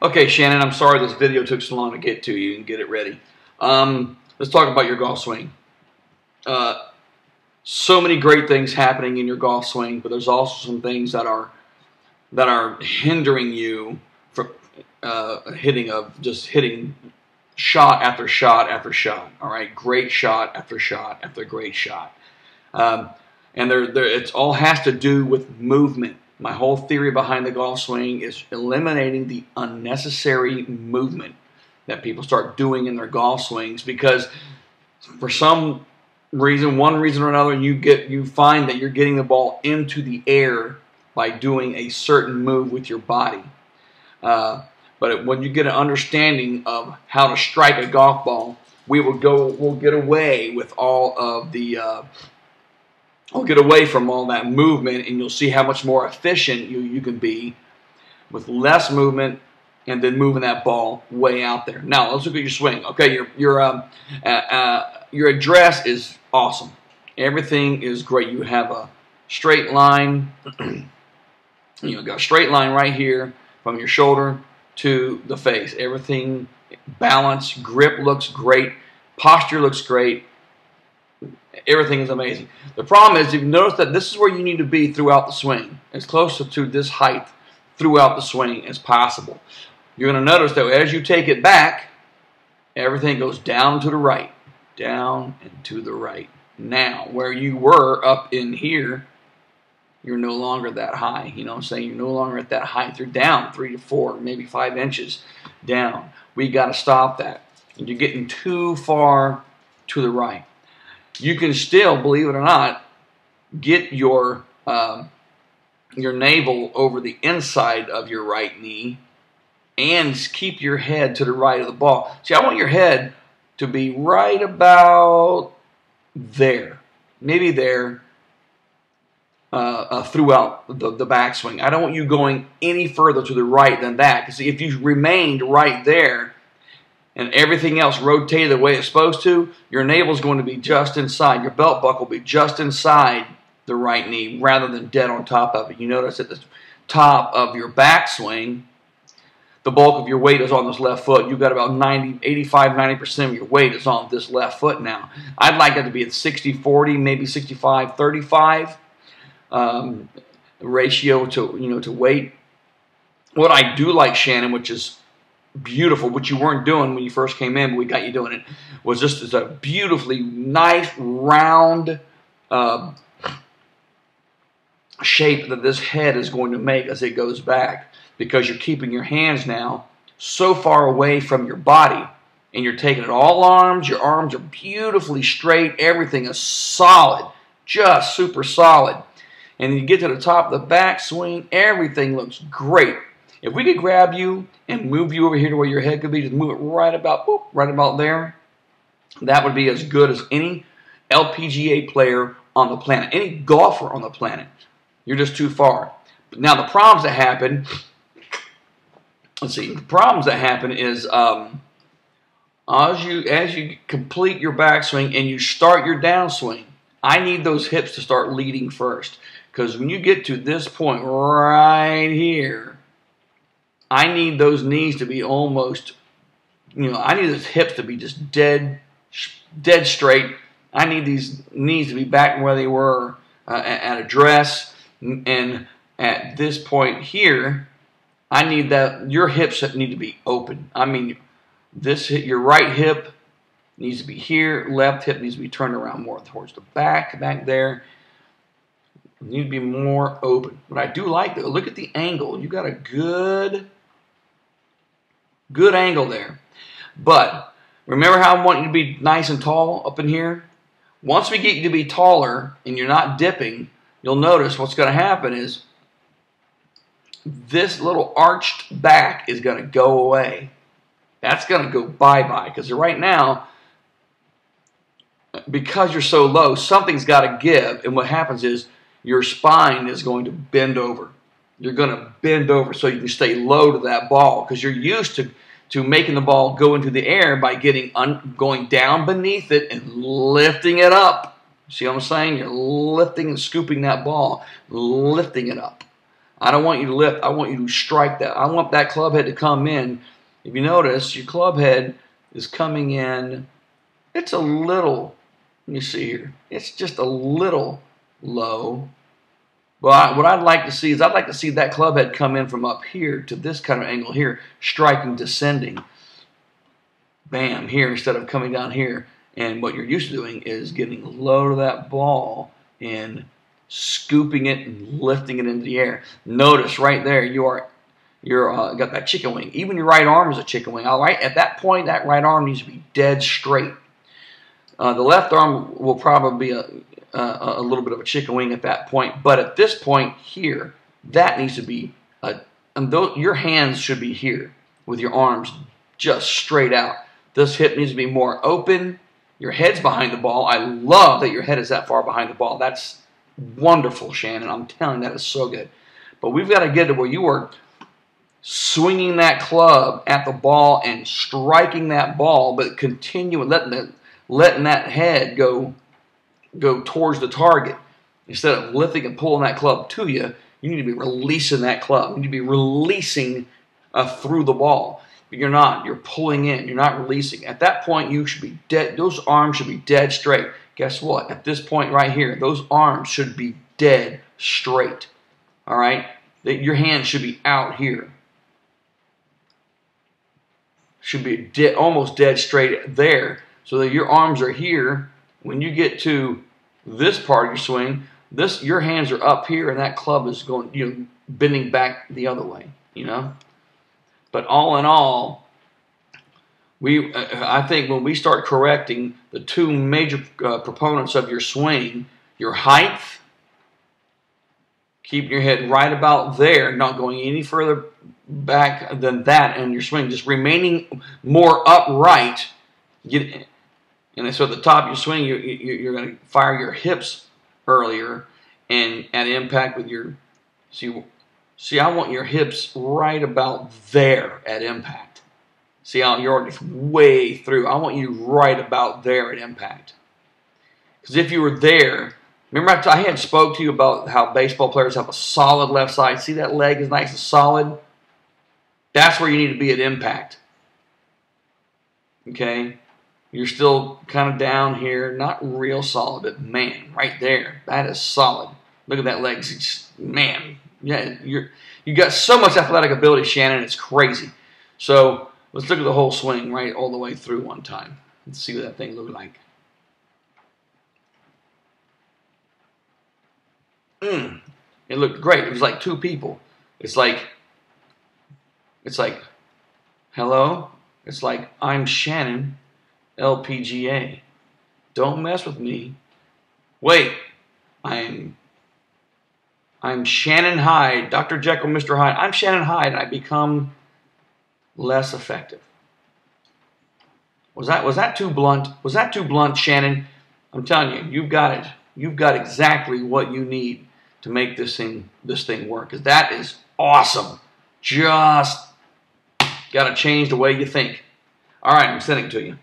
Okay, Shannon, I'm sorry this video took so long to get to you and get it ready. Let's talk about your golf swing. So many great things happening in your golf swing, but there's also some things that are hindering you from hitting shot after shot after shot. All right, great shot after shot after great shot, and it all has to do with movement. My whole theory behind the golf swing is eliminating the unnecessary movement that people start doing in their golf swings, because for some reason, one reason or another, you find that you're getting the ball into the air by doing a certain move with your body. But when you get an understanding of how to strike a golf ball, we'll get away with all of the I'll get away from all that movement, and you'll see how much more efficient you can be with less movement and then moving that ball way out there. Now let's look at your swing. Okay, your address is awesome. Everything is great. You have a straight line. You got a straight line right here from your shoulder to the face. Everything balanced. Grip looks great. Posture looks great. Everything is amazing. The problem is, if you notice that this is where you need to be throughout the swing, as close to this height throughout the swing as possible. You're going to notice that as you take it back, everything goes down to the right, down and to the right. Now, where you were up in here, you're no longer that high. You know what I'm saying? You're no longer at that height. You're down 3 to 4, maybe 5 inches down. We got to stop that. You're getting too far to the right. You can still, believe it or not, get your navel over the inside of your right knee and keep your head to the right of the ball. See, I want your head to be right about there, maybe there, throughout the backswing. I don't want you going any further to the right than that, because if you remained right there and everything else rotated the way it's supposed to, your navel is going to be just inside. Your belt buckle will be just inside the right knee rather than dead on top of it. You notice at the top of your backswing, the bulk of your weight is on this left foot. You've got about 85-90% of your weight is on this left foot now. I'd like it to be at 60-40, maybe 65-35 ratio to weight. What I do like, Shannon, which is beautiful, which you weren't doing when you first came in, but we got you doing it, was just as a beautifully nice round shape that this head is going to make as it goes back, because you're keeping your hands now so far away from your body, and you're taking it all arms. Your arms are beautifully straight. Everything is solid, just super solid. And you get to the top of the backswing, everything looks great. If we could grab you and move you over here to where your head could be, just move it right about there, that would be as good as any LPGA player on the planet, any golfer on the planet. You're just too far. But now the problems that happen, let's see, the problems that happen is as you complete your backswing and you start your downswing, I need those hips to start leading first. Because when you get to this point right here, I need those knees to be almost, I need those hips to be just dead straight. I need these knees to be back where they were at address. And at this point here, I need that your hips need to be open. I mean, your right hip needs to be here. Left hip needs to be turned around more towards the back there. You need to be more open. But I do like that. Look at the angle. You got a good angle there. But remember how I want you to be nice and tall up in here? Once we get you to be taller and you're not dipping, you'll notice what's going to happen is this little arched back is going to go away. That's going to go bye-bye, because right now, because you're so low, something's got to give, and what happens is your spine is going to bend over. You're going to bend over so you can stay low to that ball, because you're used to making the ball go into the air by going down beneath it and lifting it up. See what I'm saying? You're lifting and scooping that ball, lifting it up. I don't want you to lift. I want you to strike that. I want that club head to come in. If you notice, your club head is coming in. It's a little, let me see here. It's just a little low. But what I'd like to see is I'd like to see that club head come in from up here to this kind of angle here, striking, descending. Bam, here instead of coming down here. And what you're used to doing is getting low to that ball and scooping it and lifting it into the air. Notice right there, you're got that chicken wing. Even your right arm is a chicken wing. All right, at that point, that right arm needs to be dead straight. The left arm will probably be a little bit of a chicken wing at that point. But at this point here, that needs to be your hands should be here with your arms just straight out. This hip needs to be more open. Your head's behind the ball. I love that your head is that far behind the ball. That's wonderful, Shannon. I'm telling you, that is so good. But we've got to get to where you are swinging that club at the ball and striking that ball, but continuing, letting that head go towards the target. Instead of lifting and pulling that club to you, you need to be releasing that club. You need to be releasing through the ball. But you're not. You're pulling in. You're not releasing. At that point, you should be dead. Those arms should be dead straight. Guess what? At this point right here, those arms should be dead straight. All right? Your hands should be out here. Should be almost dead straight there. So that your arms are here. When you get to this part of your swing, your hands are up here, and that club is going, bending back the other way. But all in all, I think when we start correcting the two major proponents of your swing, your height, keeping your head right about there, not going any further back than that in your swing, just remaining more upright. And so at the top of your swing, you're going to fire your hips earlier and at impact with your, see, I want your hips right about there at impact. See how you're already way through. I want you right about there at impact. Because if you were there, remember I had spoke to you about how baseball players have a solid left side. See that leg is nice and solid? That's where you need to be at impact. Okay? You're still kind of down here, not real solid, but man, right there, that is solid. Look at that leg. Man, yeah, you got so much athletic ability, Shannon, it's crazy. So let's look at the whole swing right all the way through one time. Let's see what that thing looked like. It looked great. It was like two people. It's like, hello? It's like, I'm Shannon, LPGA. Don't mess with me. Wait, I'm Shannon Hyde, Dr. Jekyll, Mr. Hyde. I'm Shannon Hyde, and I become less effective. Was that too blunt? Was that too blunt, Shannon? I'm telling you, you've got it. You've got exactly what you need to make this thing work. Because that is awesome. Just got to change the way you think. All right, I'm sending it to you.